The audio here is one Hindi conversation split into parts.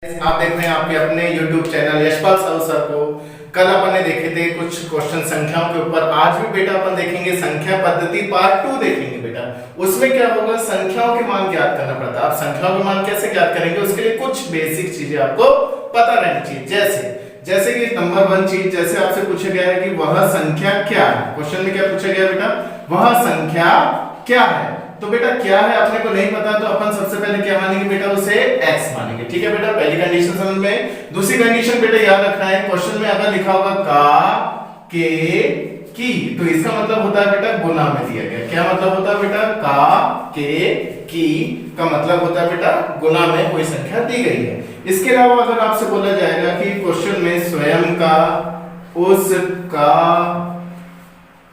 आप देख रहे हैं आपके अपने YouTube channel Yashpal Sahu sir को। कल अपन ने देखे थे कुछ क्वेश्चन संख्याओं के ऊपर। आज भी बेटा अपन देखेंगे संख्या पद्धति पार्ट 2 देखेंगे बेटा। उसमें क्या होगा, संख्याओं के मान ज्ञात करना पड़ता है। आप संख्याओं के मान कैसे ज्ञात करेंगे, उसके लिए कुछ बेसिक चीजें आपको पता रहनी चाहिए। जैसे कि नंबर 1 चीज, जैसे आपसे पूछा गया है कि वह संख्या क्या है। क्वेश्चन में क्या पूछा गया बेटा, वह संख्या क्या है। तो बेटा क्या है अपने को नहीं पता, तो अपन सबसे पहले क्या मानेंगे बेटा, उसे x मानेंगे। ठीक है बेटा, पहली कंडीशन समझ में। दूसरी कंडीशन बेटा याद रखना है, क्वेश्चन में अगर लिखा होगा का के की, तो इसका मतलब होता है बेटा गुना में दिया गया। क्या मतलब होता है बेटा, का के की का मतलब होता है बेटा गुना में कोई संख्या दी गई है। इसके अलावा अगर आपसे बोला जाएगा कि क्वेश्चन में स्वयं का, उसका,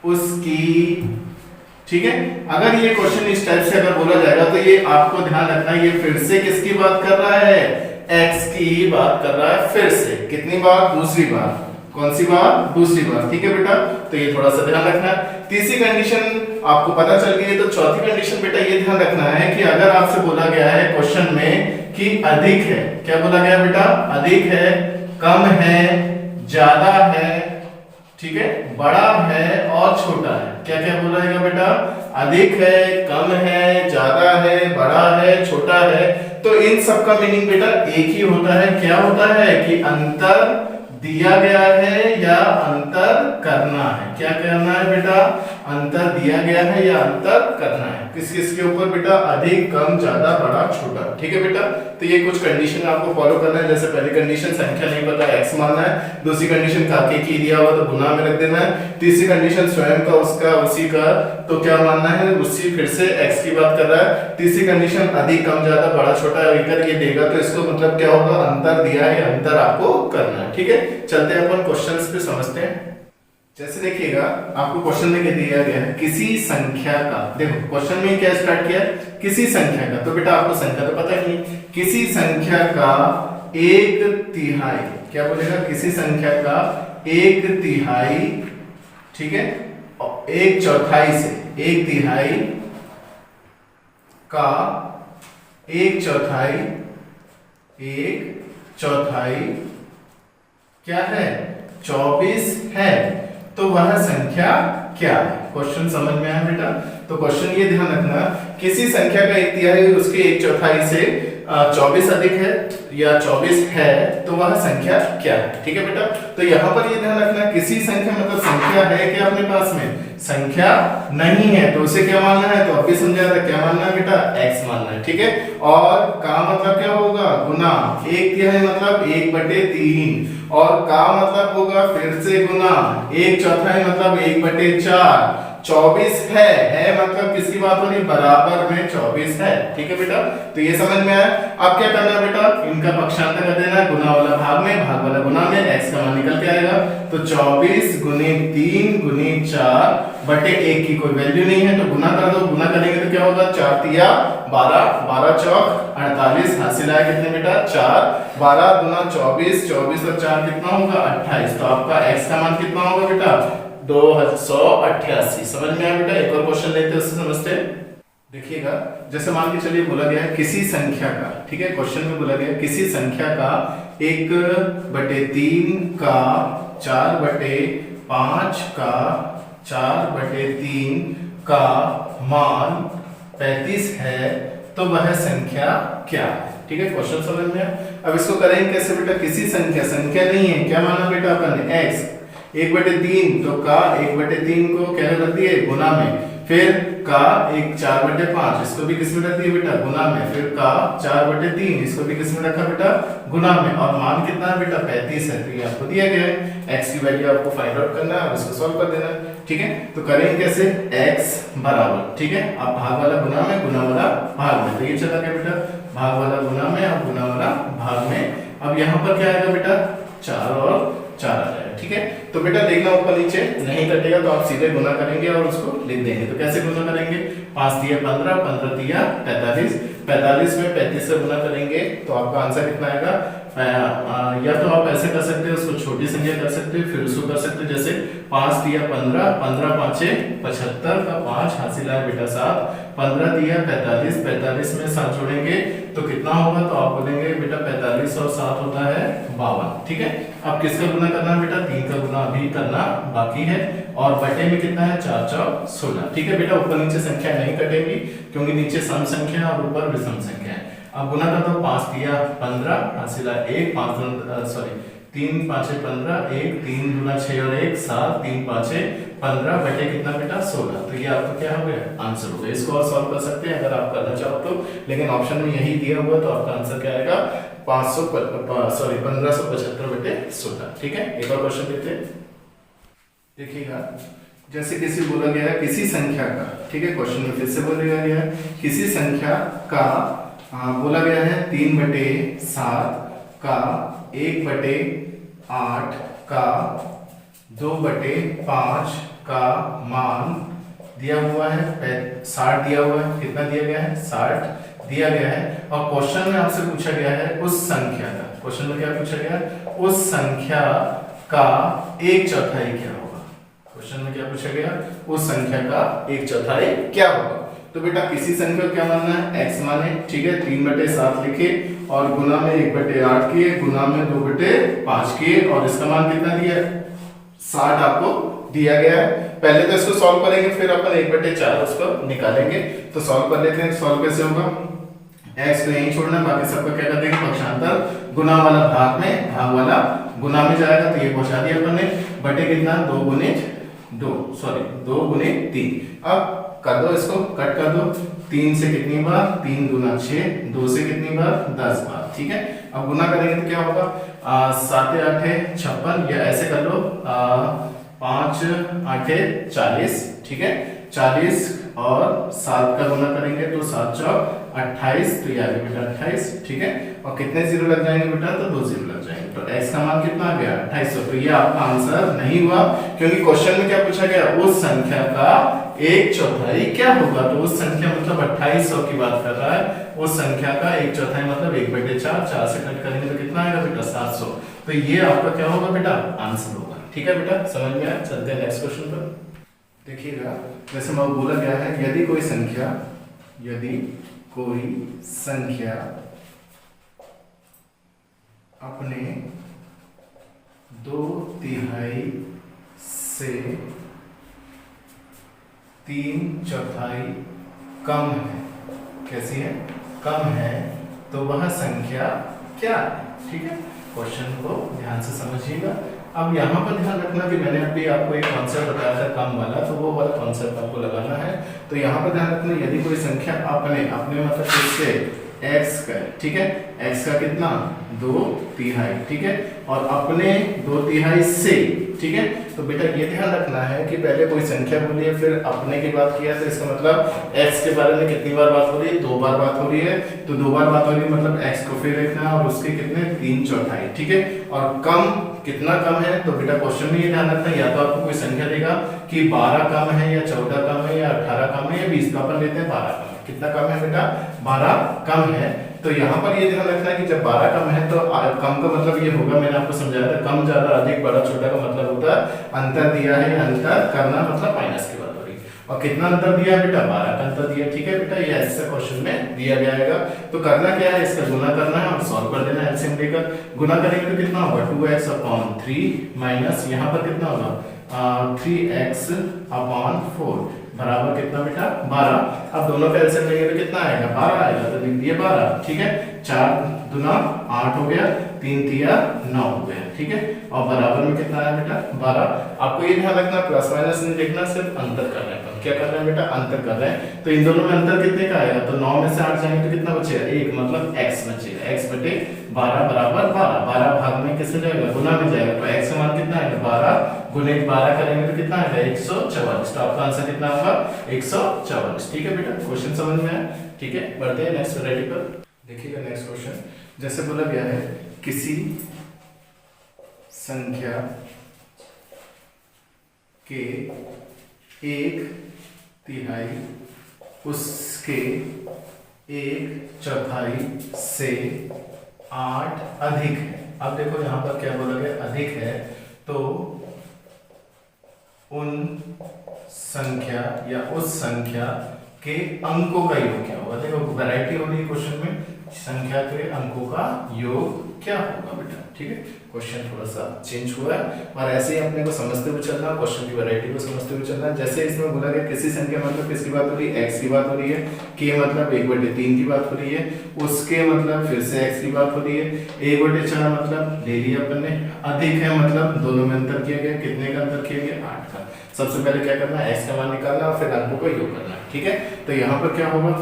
उसकी, ठीक है, अगर ये क्वेश्चन इस टाइप से अगर बोला जाएगा तो ये आपको ध्यान रखना है, ये फिर से किसकी बात कर रहा है, x की बात कर रहा है। फिर से कितनी बार, दूसरी बार। कौन सी बार, दूसरी बार। ठीक है बेटा, तो ये थोड़ा सा ध्यान रखना है। तीसरी कंडीशन आपको पता चल गई है, तो चौथी कंडीशन बेटा ये ध्यान रखना है कि अगर आपसे बोला गया है क्वेश्चन में कि अधिक है, क्या बोला गया बेटा, अधिक है, कम है, ज्यादा है, ठीक है, बड़ा है और छोटा है। क्या क्या बोला है बेटा, अधिक है, कम है, ज्यादा है, बड़ा है, छोटा है। तो इन सब का मीनिंग बेटा एक ही होता है। क्या होता है कि अंतर दिया गया है या अंतर करना है। क्या करना है बेटा, अंतर दिया गया है या अंतर करना है। किस किस के ऊपर बेटा, अधिक, कम, ज्यादा, बड़ा, छोटा। ठीक है बेटा, तो ये कुछ कंडीशन आपको फॉलो करना है। जैसे पहली कंडीशन संख्या नहीं पता, x मानना है। दूसरी कंडीशन काके की दिया हुआ तो गुना में रख देना है। तीसरी कंडीशन स्वयं का, उसका, उसी का, तो क्या मानना है, उसी, फिर से x की बात कर रहा है। तीसरी कंडीशन अधिक, कम, ज्यादा, बड़ा, छोटा लेकर ये देगा, तो इसको मतलब क्या होगा, अंतर दिया है, अंतर आपको करना है। ठीक है, चलते हैं अपन क्वेश्चंस पे समझते हैं। जैसे देखिएगा आपको क्वेश्चन में क्या दिया गया है, किसी संख्या का, देखो क्वेश्चन में क्या स्टार्ट किया, किसी संख्या का, तो बेटा आपको संख्या तो पता ही नहीं। किसी संख्या का 1/3, क्या बोलेगा, किसी संख्या का 1/3, ठीक है, 1/4 से 1/3 का 1/4, 1/4 क्या है, 24 है। तो वह संख्या क्या है। क्वेश्चन समझ में आया बेटा, तो क्वेश्चन ये ध्यान रखना, किसी संख्या का 1/3 उसके 1/4 से 24 अधिक है या 24 है, तो वह संख्या क्या है। ठीक है बेटा, तो यहाँ पर ये ध्यान रखना, किसी संख्या मतलब संख्या है क्या अपने पास में, संख्या नहीं है, तो उसे क्या मानना है, तो अभी समझा था, क्या मानना है बेटा, x मानना है। ठीक है, और का मतलब क्या होगा, गुना। 1/3 मतलब 1/3, और का मतलब होगा फिर से गुना। 1/4 मतलब 1/4। 24 है मतलब किसकी बात हो रही, बराबर में 24 है। ठीक है बेटा, तो ये समझ में आया। अब क्या करना है बेटा, इनका पक्षांतर कर देना है, गुना वाला भाग में, भाग वाला गुना में, x का मान निकल के आएगा। तो 24 गुने 3 गुने 4 बटे 1 की कोई वैल्यू नहीं है, तो गुना कर दो। गुना करेंगे तो क्या होगा, 4 तिया 12, 12 चौक 48, हासिल आया कितने बेटा, 4। 12 गुना 24, 24 और 4 कितना होगा, 28। तो आपका x का मान कितना होगा बेटा, 288। समझ में आया बेटा। एक और क्वेश्चन लेते हैं, उससे समझते हैं। देखिएगा, जैसे मान के चलिए बोला गया है किसी संख्या का, ठीक है, क्वेश्चन में बोला गया किसी संख्या का 1/3 का 4/5 का 4/3 का मान 35 है, तो वह संख्या क्या है। ठीक है, क्वेश्चन समझ में आया। अब इसको करेंगे कैसे बेटा, किसी संख्या नहीं है, क्या माना बेटा अपन ने, x 1/3, तो का 1/3 को क्या रख दिए, गुना में। फिर का 4/5, इसको भी किस में रख दिए बेटा, गुना में। फिर का 4/3, इसको भी किस में रखा बेटा, गुना में। और मान कितना है बेटा, 35 है। तो ये आपको दिया गया है, x की वैल्यू आपको फाइंड आउट करना है और इसको सॉल्व कर देना है। ठीक है, तो करेंगे कैसे, x बराबर, ठीक है, अब भाग वाला गुना में, गुना वाला भाग में। तो ये चला गया बेटा, भाग वाला गुना में और गुना वाला भाग में। अब यहाँ पर क्या आएगा बेटा, 4 और 4 आ जाएगा। ठीक है, तो बेटा देखना ऊपर नीचे नहीं कटेगा, तो आप सीधे गुना करेंगे और उसको लिख देंगे। तो कैसे गुना करेंगे, 5 दिया 15, 15 दिया 45, 45 में 35 से गुना करेंगे तो आपका आंसर कितना आएगा, या तो आप ऐसे कर सकते हो, उसको छोटी संख्या कर सकते हो, फिर उसको कर सकते हो जैसे 5 दिया 15, 15 पाँचे 75 का 5 हासिल है बेटा 7, 15 दिया 45, 45 में 7 जोड़ेंगे तो कितना होगा, तो आप बोलेंगे बेटा 45 और 7 होता है 52। ठीक है, अब किसका गुना करना है बेटा, 3 का गुना अभी करना बाकी है, और बटे में कितना है 4 चौक 16। ठीक है बेटा, ऊपर नीचे संख्या नहीं कटेंगी क्योंकि नीचे सम संख्या और ऊपर विषम संख्या है। अब गुना कर दो, 5 दिया 15 हासिल 1, 3 5 15, 1 3 दूना 6 और 1 7, 3 5 15 बटे कितना बेटा 16। तो ये आपका क्या हो गया, आंसर हो गया। इसको और सॉल्व कर सकते हैं अगर आप करना चाहो तो, लेकिन ऑप्शन में यही दिया हुआ तो आपका आंसर क्या आएगा 1575 बटे 16। ठीक है, एक और क्वेश्चन देते हैं, देखिएगा। जैसे किसी बोला गया है किसी संख्या का, ठीक है, क्वेश्चन में फिर से बोला गया है किसी संख्या का बोला गया है 3/7 का 1/8 का 2/5 का मान दिया हुआ है 60 दिया हुआ है। कितना दिया गया है, 60 दिया गया है। और क्वेश्चन में आपसे पूछा गया है उस संख्या का, क्वेश्चन में क्या पूछा गया, उस संख्या का 1/4 क्या होगा। क्वेश्चन में क्या पूछा गया, उस संख्या का 1/4 क्या होगा। तो बेटा किसी संख्या को क्या मानना है, x माने। ठीक है, 3/7 लिखे और गुना में 1/8 किए, गुना में 2/5 किए, और इसका मान कितना दिया, 60 आपको दिया गया है। पहले तो इसको सॉल्व करेंगे, फिर अपन 1/4 उसको निकालेंगे। तो सॉल्व कर लेते हैं, सॉल्व कैसे होगा, x को यहीं छोड़ना, बाकी सबका क्या कर देंगे पक्षांतर, गुना वाला भाग में, भाग वाला गुना में जाएगा, तो ये पहुंचा दिया अपन ने, बटे कितना 2 गुने 3। अब कर दो, इसको कट कर दो, 3 से कितनी बार, 3 दूना 6, 2 से कितनी बार 10 बार। ठीक है, अब गुना करेंगे तो क्या होगा, 7 8 56, या ऐसे कर लो 5 8 40। ठीक है, 40 और 7 का गुना करेंगे तो 7 चौक 28, तो ये आ गया बेटा 28। ठीक है, और कितने जीरो लग जाएंगे बेटा, तो 2 जीरो लग जाएंगे। तो x का मान कितना आ गया 2800। तो ये आपका आंसर नहीं हुआ, क्योंकि क्वेश्चन में क्या पूछा गया, उस संख्या का 1/4 क्या होगा। तो उस संख्या मतलब 2800 की बात कर रहा है, उस संख्या का 1/4 मतलब 1/4, 4 से कट करेंगे तो कितना आएगा बेटा 700। तो ये आपका क्या होगा बेटा, आंसर होगा। ठीक है बेटा, समझ में आया। चलते हैं नेक्स्ट क्वेश्चन पर। देखिएगा, जैसे मैं बोला गया है यदि कोई संख्या अपने 2/3 से 3/4 कम है, कैसी है, कम है, तो वह संख्या क्या है। ठीक है, क्वेश्चन को ध्यान से समझिएगा। अब यहाँ पर ध्यान रखना कि मैंने अभी आपको एक कॉन्सेप्ट बताया था कम वाला, तो वो वाला कॉन्सेप्ट आपको लगाना है। तो यहाँ पर ध्यान रखना, यदि कोई संख्या अपने मतलब किससे, x का, ठीक है, x का कितना 2/3, ठीक है, और अपने 2/3 से, ठीक है। तो बेटा ये ध्यान रखना है कि पहले कोई संख्या बोली है, फिर अपने की बात किया, तो इसका मतलब x के बारे में कितनी बार बात हो रही है, 2 बार बात हो रही है। तो 2 बार बात हो रही है मतलब x को फिर लिखना है और उसके कितने 3/4, ठीक है। और कम कितना कम है, तो बेटा क्वेश्चन में ये ध्यान रखना है, या तो आपको कोई संख्या देगा कि 12 कम है या 14 कम है या 18 कम है या 20, तो अपन लेते हैं 12 कम है। कितना कम है बेटा, 12 कम है। तो यहाँ पर ये ध्यान रखना है कि जब 12 कम है तो कम का मतलब ये होगा, मैंने आपको समझाया था, कम ज्यादा अधिक बड़ा छोटा का मतलब होता है अंतर दिया है, अंतर करना मतलब माइनस की बात हो रही है। और कितना अंतर दिया है बेटा, 12 का अंतर दिया, ठीक है बेटा, ये ऐसा क्वेश्चन में दिया जाएगा। तो करना क्या है, इसका गुना करना है और सॉल्व कर देना है एलसीएम लेकर। गुना करेंगे तो कितना होगा 2x/3 माइनस यहाँ पर कितना होगा 3x/4 बराबर कितना बेटा 12। अब दोनों का एलसीएम लेंगे तो कितना आएगा 12 आएगा, तो लिख दिए 12, ठीक है। 4 दूना 8 हो गया, 3 तिया 9 हो गया, ठीक है। और बराबर में कितना आया बेटा 12। आपको ये ध्यान रखना प्लस माइनस नहीं देखना, सिर्फ अंतर कर रहे हैं। क्या कर रहे हैं बेटा, अंतर कर रहे हैं। तो इन दोनों में अंतर कितने का आएगा, तो 9 में से 8 जाएंगे तो कितना बचेगा 1, मतलब x बचेगा, x बटे 12 बराबर 12। 12 भाग में किससे जाएगा, गुना में जाएगा, तो x का मान कितना आएगा 12 गुने 12 करेंगे तो कितना आएगा 144। तो आपका आंसर कितना होगा 144, ठीक है बेटा। क्वेश्चन समझ में आया, ठीक है। बढ़ते हैं नेक्स्ट वैरायटी पर। देखिएगा नेक्स्ट क्वेश्चन, जैसे बोला गया है किसी संख्या के 1/3 उसके 1/4 से 8 अधिक है। अब देखो यहाँ पर क्या बोला गया, अधिक है तो उन संख्या या उस संख्या के अंकों का योग क्या होगा। देखो वैरायटी हो रही है क्वेश्चन में, संख्या के अंकों का योग क्या होगा बेटा। ठीक है, क्वेश्चन थोड़ा सा चेंज हुआ है और ऐसे ही अपने को समझते हुए चलना, क्वेश्चन की वैरायटी को समझते हुए चलना। जैसे इसमें बोला गया किसी संख्या मतलब किसकी बात हो रही है, x की बात हो रही है, k मतलब 1/3 की बात हो रही है, उसके मतलब फिर से x की बात हो रही है, 1/4 मतलब ले लिया अपन ने, अधिक है मतलब दोनों में अंतर किया गया, कितने का अंतर किया गया, 8 का। सबसे पहले क्या करना है, x का मान निकालना और फिर अंकों का योग करना। ठीक है, तो यहाँ पर क्या होगा,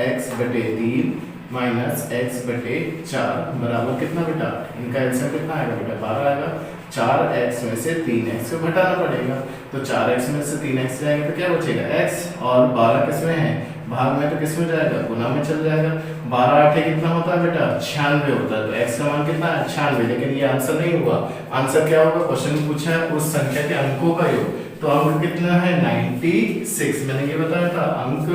x/3 माइनस x/4 बराबर कितना बेटा, इनका एलसीएम कितना आएगा बेटा, 12 आएगा। 4x में से 3x को घटाना पड़ेगा, तो 4x में से 3x जाएंगे तो क्या बचेगा x, और 12 किस में है, भाग में, तो किस में जाएगा, गुना में चल जाएगा। 12 8 कितना होता है बेटा, 96 होता है। तो x का मान कितना है, 96। लेकिन ये आंसर नहीं हुआ, आंसर क्या होगा, क्वेश्चन में पूछा है उस संख्या के अंकों का योग, तो अंक कितना है 96। मैंने ये बताया था अंक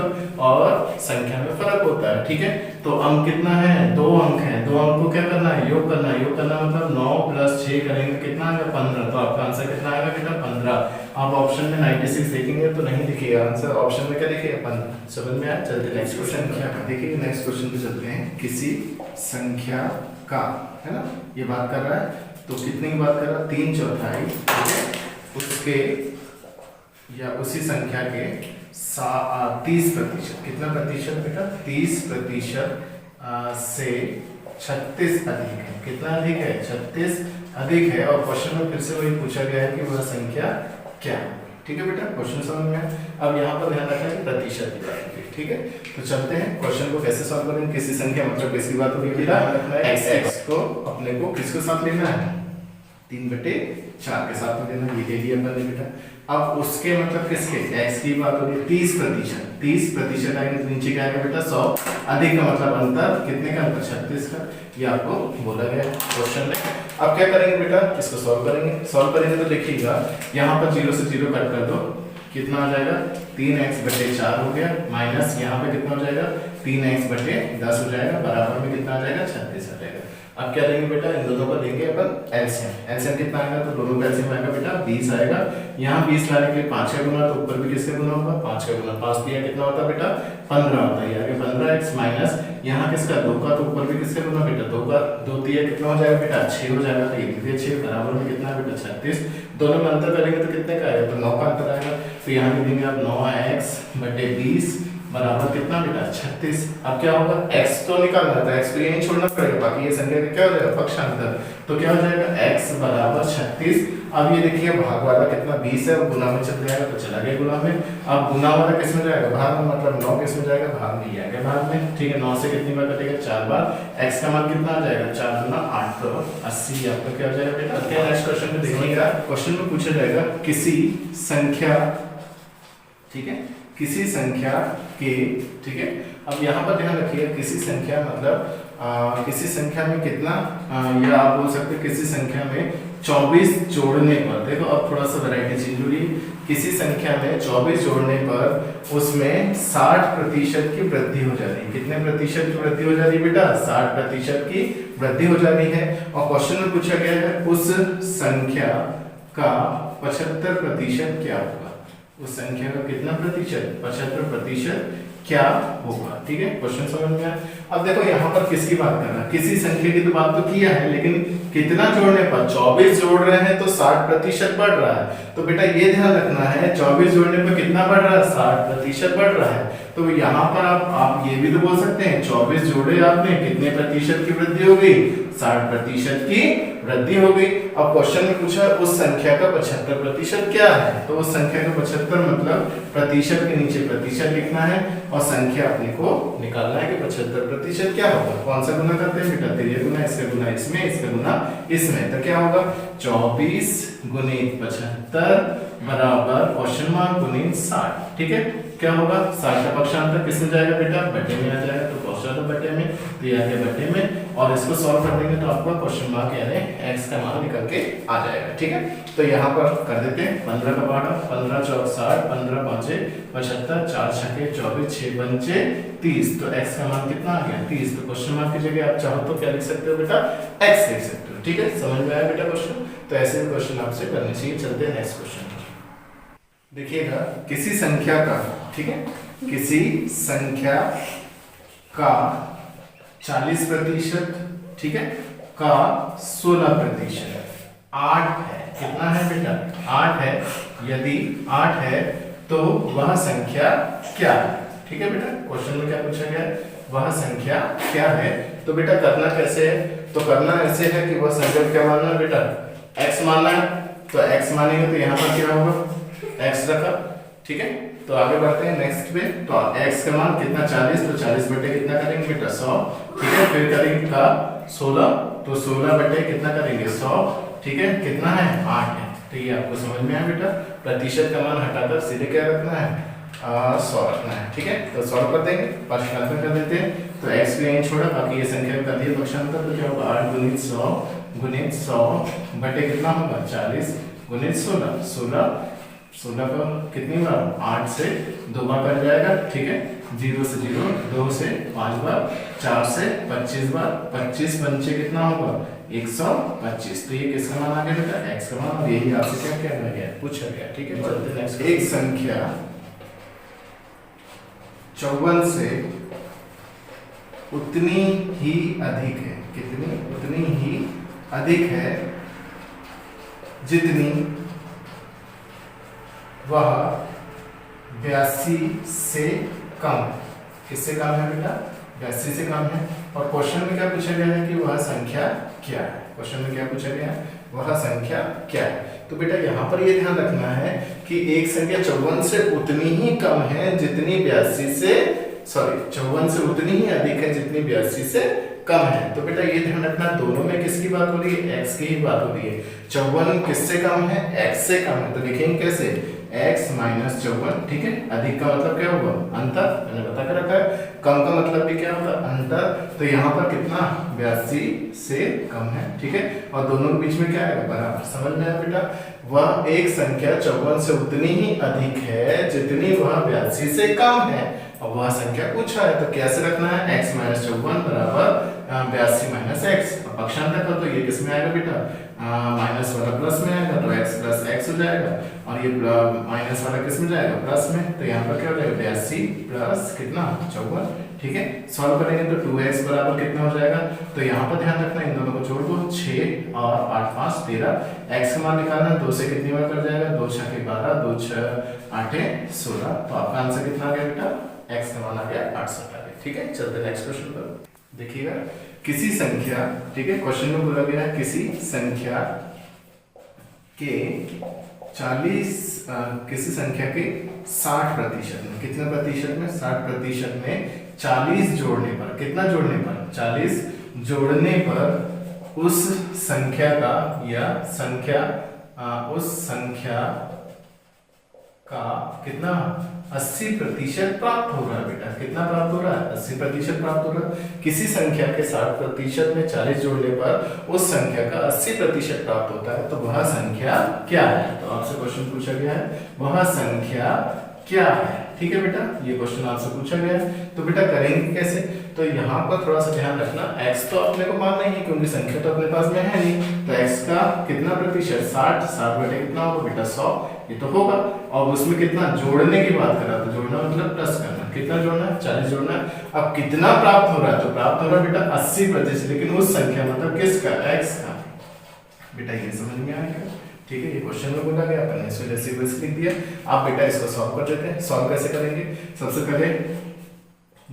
और संख्या में फर्क होता है। ठीक है, तो अंक कितना है, 2 अंक है, 2 अंक को क्या करना है, योग करना है। योग करना मतलब 9 + 6 करेंगे तो कितना आएगा, 15। तो आपका आंसर कितना आएगा बेटा, 15। आप ऑप्शन में 96 देखेंगे तो नहीं दिखेगा आंसर, ऑप्शन में क्या दिखेगा, 15। समझ में आया, चलते नेक्स्ट क्वेश्चन क्या है। देखिए नेक्स्ट क्वेश्चन पे चलते हैं। किसी संख्या का, है ना, ये बात कर रहा है, तो कितने की बात कर रहा है, 3/4, ठीक है, उसके या उसी संख्या के 30%, कितना प्रतिशत बेटा, 30% से 36 अधिक है। कितना अधिक है, 36 अधिक है। और क्वेश्चन में फिर से वही पूछा गया है कि वह संख्या क्या है। ठीक है बेटा, क्वेश्चन समझ में आया। अब यहाँ पर ध्यान रखना है प्रतिशत की बात होगी। ठीक है, तो चलते हैं क्वेश्चन को कैसे सॉल्व करेंगे। किसी संख्या मतलब किसकी बात होगी बेटा, x को अपने को किसके साथ लेना है, 3/4 के साथ में लेना, ये ले लिया मैंने बेटा। अब उसके मतलब किसके, x की बात हो रही है, 30%, 30% आएंगे तो नीचे क्या आएगा बेटा, 100। अधिक का मतलब अंतर, कितने का अंतर, 36 का, ये आपको बोला गया क्वेश्चन में। अब क्या करेंगे बेटा, इसको सॉल्व करेंगे। सॉल्व करेंगे तो देखिएगा यहाँ पर 0 से 0 कट कर दो, कितना आ जाएगा, 3x/4 हो गया, माइनस यहाँ पे कितना हो जाएगा, 3x/10 हो जाएगा, बराबर में कितना आ जाएगा, 36 आ जाएगा। अब क्या लेंगे बेटा, इन दोनों को लेंगे अपन एलसीएम। एलसीएम कितना आएगा, तो दोनों का एलसीएम आएगा बेटा 20 आएगा। यहाँ 20 लाने के लिए 5 का गुना, तो ऊपर भी किसका गुना होगा, 5 का गुना। 5 दिया कितना होता है बेटा, 15 होता है। आगे 15x माइनस यहाँ किसका, 2 का, तो ऊपर भी किसका गुना बेटा, 2 का। 2 दिया कितना हो जाएगा बेटा, 6 हो जाएगा। तो ये लिख दिया 6, बराबर में कितना है बेटा, 36। दोनों में अंतर करेंगे तो कितने का आएगा, तो 9 का अंतर आएगा। तो यहाँ भी देंगे आप 9x/20 बराबर कितना बेटा, 36। अब क्या होगा, x तो निकालना था, x को यहीं छोड़ना पड़ेगा, बाकी ये संख्या का क्या हो जाएगा, पक्षांतर। तो क्या हो जाएगा, x बराबर 36। अब ये देखिए भाग वाला कितना 20 है, गुना में चल जाएगा तो चला गया गुना में। अब गुना वाला किस में जाएगा, भाग में, मतलब 9 किस में जाएगा, भाग में जाएगा, भाग में। ठीक है, 9 से कितनी बार कटेगा, 4 बार। x का मान कितना आ जाएगा, 4 गुना 8, तो 80 आपका क्या हो जाएगा बेटा। क्या नेक्स्ट क्वेश्चन में देखिएगा, क्वेश्चन में पूछा जाएगा किसी संख्या, ठीक है, किसी संख्या के, ठीक है। अब यहाँ पर ध्यान रखिए, किसी संख्या मतलब किसी संख्या में कितना, या आप बोल सकते हैं किसी संख्या में 24 जोड़ने पर, देखो अब थोड़ा सा वैरायटी चेंज हो रही है। किसी संख्या में 24 जोड़ने पर उसमें 60% की वृद्धि हो जा रही है। कितने प्रतिशत की वृद्धि हो जा रही है बेटा, 60% की वृद्धि हो जा रही है। और क्वेश्चन में पूछा गया है उस संख्या का 75% क्या होगा, उस संख्या का कितना प्रतिशत, 75% क्या होगा। ठीक है, क्वेश्चन समझ में आया। अब देखो यहाँ पर किसकी बात कर रहा है, किसी संख्या की तो बात तो किया है, लेकिन कितना जोड़ने पर, 24 जोड़ रहे हैं तो 60% बढ़ रहा है। तो बेटा ये ध्यान रखना है, 24 जोड़ने पर कितना बढ़ रहा है, 60% बढ़ रहा है। तो यहाँ पर आप ये भी तो बोल सकते हैं 24 जोड़े आपने, कितने प्रतिशत की वृद्धि हो गई, 60% की वृद्धि हो गई। अब क्वेश्चन में पूछा उस संख्या का 75% क्या है, तो उस संख्या का 75 मतलब प्रतिशत के नीचे प्रतिशत लिखना है और संख्या अपने को निकालना है कि 75% क्या होगा। कौन सा गुना करते हैं बेटा, 3 गुना, इसका गुना इसमें, इसका गुना इसमें, तो क्या होगा 24 गुणित 75 बराबर क्वेश्चन मार्क गुणित 60। ठीक है, क्या होगा, 60 का पक्षांतर किसमें जाएगा बेटा, बटे में आ जाएगा, तो क्वेश्चन बटे में, तो ये आ गया बटे में। और इसको सॉल्व कर देंगे तो आपका क्वेश्चन मार्क यानी x का मान निकल के आ जाएगा। ठीक है, तो यहाँ पर कर देते हैं 15 का भाड़ा 15 चौक 60, 15 पाँचे 75, 4 छके 24, 6 पंचे 30, तो x का मान कितना आ गया 30। तो क्वेश्चन मार्क की जगह आप चाहो तो क्या लिख सकते हो बेटा x लिख सकते हो। ठीक है, समझ में आया बेटा क्वेश्चन। तो ऐसे भी क्वेश्चन आपसे करने चाहिए। चलते हैं नेक्स्ट क्वेश्चन। देखिएगा किसी संख्या का, ठीक है, किसी संख्या का 40%, ठीक है, का 16% 8 है। कितना है बेटा 8 है। यदि 8 है तो वह संख्या क्या है। ठीक है बेटा, क्वेश्चन में क्या पूछा गया है, वह संख्या क्या है। तो बेटा करना कैसे है, तो करना ऐसे है कि वह संख्या क्या मानना है बेटा x मानना है। तो x मानेंगे तो यहाँ पर क्या होगा x रखा। ठीक है, तो आगे बढ़ते हैं नेक्स्ट पे। तो x का मान कितना 40, तो 40 बटे कितना करेंगे बेटा 100। ठीक है, फिर करेंगे का 16, तो 16 बटे कितना करेंगे 100। ठीक है, कितना है 8 है। तो ये आपको समझ में आया बेटा। प्रतिशत का मान हटाकर सीधे क्या रखना है 100 रखना है। ठीक है, तो सॉल्व कर देंगे, पक्षांतर कर देते हैं। तो x को यहीं छोड़ा, बाकी ये संख्या कर दिए पक्षांतर, तो क्या होगा 8 गुणित 100 बटे कितना होगा 40 गुणित 16 का कितनी बार 8 से 2 बार कर जाएगा। ठीक है, 0 से 0, 2 से 5 बार, 4 से 25 बार, 25 पंचे कितना होगा 125। तो ये किसका मान आ गया बेटा x का मान। और यही आपसे क्या कहना गया पूछा गया। ठीक है, चलते नेक्स्ट। एक संख्या 54 से उतनी ही अधिक है। कितनी उतनी ही अधिक है जितनी वह 82 से कम। किससे कम है बेटा 82 से कम है। और क्वेश्चन में क्या पूछा गया है कि वह संख्या क्या है। क्वेश्चन में क्या पूछा गया है, वह संख्या क्या है। तो बेटा यहाँ पर ये ध्यान रखना है कि एक संख्या 54 से उतनी ही कम है जितनी 82 से, सॉरी 54 से उतनी ही अधिक है जितनी 82 से कम है। तो बेटा ये ध्यान रखना दोनों में किसकी बात हो रही है x की ही बात हो रही है। 54 किससे कम है x से कम है। तो लिखेंगे कैसे x माइनस 54। ठीक है, अधिक का मतलब क्या होगा अंतर, मैंने बता कर रखा है। कम का मतलब भी क्या होता है अंतर। तो यहाँ पर कितना 82 से कम है। ठीक है, और दोनों के बीच में क्या है बराबर। समझ में आया बेटा। वह एक संख्या 54 से उतनी ही अधिक है जितनी वह 82 से कम है। और वह संख्या पूछा है तो कैसे रखना है x माइनस 54 बराबर 82 माइनस एक्स। पक्षांतर का तो ये किस में आएगा बेटा माइनस वाला प्लस में आएगा, तो x प्लस एक्स हो जाएगा। और ये माइनस वाला किस में जाएगा प्लस में। तो यहाँ पर क्या हो जाएगा 82 प्लस कितना 54। ठीक है, सॉल्व करेंगे तो 2x बराबर कितना हो जाएगा। तो यहाँ पर ध्यान रखना इन दोनों को जोड़ दो 6 और 8 5 13। x का मान निकालना है 2 से कितनी बार कर जाएगा 2 6 12, 2 6 8 16। तो आपका आंसर कितना आ गया बेटा x का मान आ गया 68 आ गया। ठीक है, चलते नेक्स्ट क्वेश्चन पर। देखिएगा किसी संख्या, ठीक है, क्वेश्चन में बोला गया है किसी संख्या के 40 किसी संख्या के 60% में, कितने प्रतिशत में 60% में 40 जोड़ने पर, कितना जोड़ने पर 40 जोड़ने पर उस संख्या का या संख्या उस संख्या का कितना 80% प्राप्त हो रहा है बेटा। कितना प्राप्त हो रहा है 80% प्राप्त हो रहा है। किसी संख्या के 60% में 40 जोड़ने पर उस संख्या का 80% प्राप्त होता है। तो वह संख्या क्या है। तो आपसे क्वेश्चन पूछा गया है वह संख्या क्या है। ठीक है बेटा, ये क्वेश्चन आपसे पूछा गया है। तो बेटा करेंगे कैसे, तो यहाँ पर थोड़ा सा ध्यान रखना x तो अपने को मान नहीं है क्योंकि संख्या तो अपने पास में है नहीं। तो x का कितना प्रतिशत 60 बटे कितना होगा बेटा 100, ये तो होगा। और उसमें कितना जोड़ने की बात कर रहा, तो जोड़ना मतलब प्लस करना। कितना जोड़ना है 40 जोड़ना है। अब कितना प्राप्त हो रहा है, तो प्राप्त हो रहा है बेटा 80%, लेकिन उस संख्या मतलब किसका x का। बेटा ये समझ में आएगा। ठीक है, ये क्वेश्चन में बोला गया, अपन ने इस वजह से बस लिख दिया। आप बेटा इसको सॉल्व कर देते हैं। सॉल्व कैसे करेंगे, सबसे पहले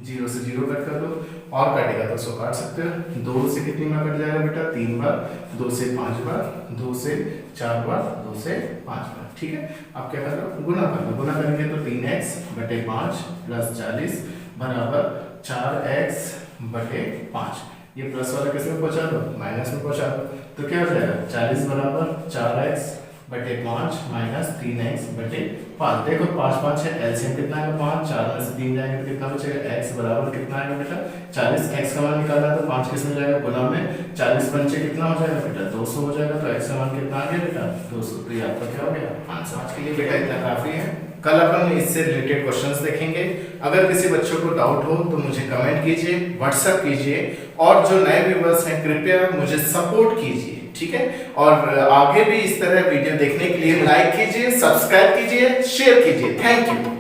0 से 0 कट कर दो और काटेगा तो 100 काट सकते हो। 2 से कितनी बार कट जाएगा बेटा 3 बार, 2 से 5 बार, 2 से 4 बार, 2 से 5 बार। ठीक है, आप क्या कर रहे हो गुना कर लो। गुना करेंगे तो 3x बटे 5 प्लस 40 बराबर 4x बटे 5। ये प्लस वाला किस में पहुंचा दो माइनस में पहुंचा दो। तो क्या हो जाएगा 40 बराबर 4x बटे 5 माइनस 3x बटे 5। देखो 5 5 है, एलसीएम कितना आएगा 5, 4 में से 3 जाएंगे तो कितना बचेगा x बराबर कितना आएगा बेटा 40। x का मान निकालना है तो 5 किस में जाएगा गुना में, 40 पंचे कितना हो जाएगा बेटा 200 हो जाएगा। तो x का मान कितना आ गया बेटा 200। तो ये आपका क्या हो गया आंसर। आज के लिए बेटा इतना काफी है। कल अपन इससे रिलेटेड क्वेश्चंस देखेंगे। अगर किसी बच्चों को डाउट हो तो मुझे कमेंट कीजिए, व्हाट्सएप कीजिए, और जो नए व्यूअर्स हैं कृपया मुझे सपोर्ट कीजिए, ठीक है। और आगे भी इस तरह वीडियो देखने के लिए लाइक कीजिए, सब्सक्राइब कीजिए, शेयर कीजिए। Thank you.